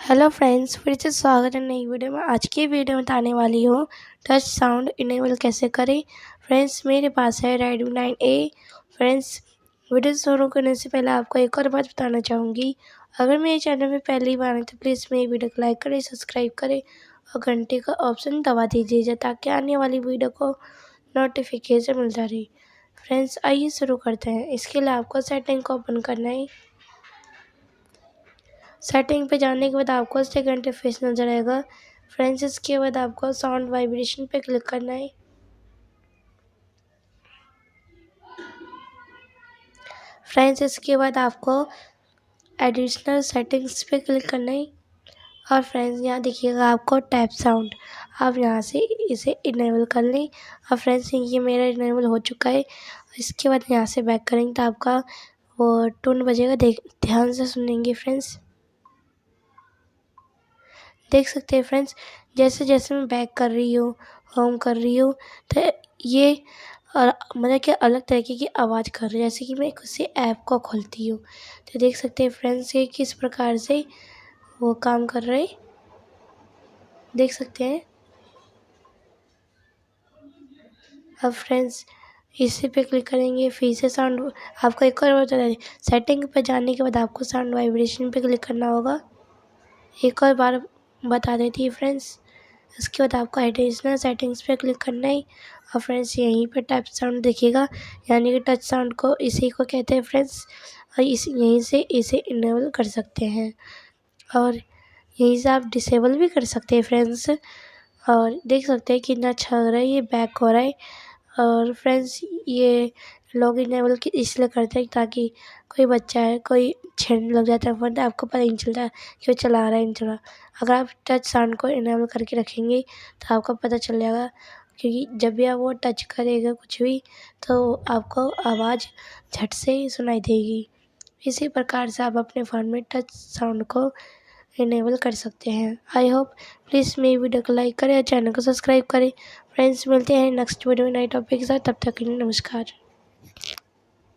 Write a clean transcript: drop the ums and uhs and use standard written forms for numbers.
Hello friends, फिर से स्वागत है नई वीडियो में। आज की वीडियो में बताने वाली हूँ टच साउंड इनेबल कैसे करें। फ्रेंड्स, मेरे पास है Redmi 9A। फ्रेंड्स, वीडियो शुरू करने से पहले आपको एक और बात बताना चाहूँगी। अगर मेरे चैनल में पहली बार है तो प्लीज़ मेरी वीडियो को लाइक करें, सब्सक्राइब करें और घंटे का ऑप्शन दबा दीजिए ताकि आने वाली वीडियो को नोटिफिकेशन मिलता रहे। फ्रेंड्स, आइए शुरू करते हैं। इसके लिए आपको सेटिंग को ओपन करना है। सेटिंग पे जाने के बाद आपको सेकंड इंटरफेस नज़र आएगा। फ्रेंड्स, इसके बाद आपको साउंड वाइब्रेशन पे क्लिक करना है। फ्रेंड्स, इसके बाद आपको एडिशनल सेटिंग्स पे क्लिक करना है। और फ्रेंड्स, यहाँ देखिएगा आपको टैप साउंड, आप यहाँ से इसे इनेबल कर लें। और फ्रेंड्स, ये मेरा इनेबल हो चुका है। इसके बाद यहाँ से बैक करेंगे तो आपका वो टोन बजेगा, ध्यान से सुनेंगे। फ्रेंड्स, देख सकते हैं फ्रेंड्स, जैसे जैसे मैं बैक कर रही हूँ, होम कर रही हूँ, तो ये मतलब कि अलग तरीके की आवाज़ कर रही है, जैसे कि मैं किसी ऐप को खोलती हूँ। तो देख सकते हैं फ्रेंड्स, ये किस प्रकार से वो काम कर रहे हैं, देख सकते हैं। अब फ्रेंड्स, इसी पे क्लिक करेंगे, फिर से साउंड आपको एक और बता दें, सेटिंग पे जाने के बाद आपको साउंड वाइब्रेशन पे क्लिक करना होगा। एक और बार बता देती है फ्रेंड्स। इसके बाद आपको एडिशनल सेटिंग्स पे क्लिक करना है। और फ्रेंड्स, यहीं पे टच साउंड दिखेगा, यानी कि टच साउंड को इसी को कहते हैं फ्रेंड्स। और यहीं से इसे इनेबल कर सकते हैं और यहीं से आप डिसेबल भी कर सकते हैं फ्रेंड्स। और देख सकते हैं कितना अच्छा लग रहा है, ये बैक हो रहा है। और फ्रेंड्स, ये लोग इनेबल इसलिए करते हैं ताकि कोई बच्चा है, कोई छेड़ने लग जाता है फ़ोन तो आपको पता ही नहीं चलता कि वो चला रहा है नहीं चला। अगर आप टच साउंड को इनेबल करके रखेंगे तो आपको पता चल जाएगा, क्योंकि जब भी आप वो टच करेगा कुछ भी तो आपको आवाज़ झट से ही सुनाई देगी। इसी प्रकार से आप अपने फ़ोन में टच साउंड को इनेबल कर सकते हैं। आई होप प्लीज़ मेरी वीडियो को लाइक करें और चैनल को सब्सक्राइब करें। फ्रेंड्स, मिलते हैं नेक्स्ट वीडियो में नए टॉपिक के साथ। तब तक के लिए नमस्कार।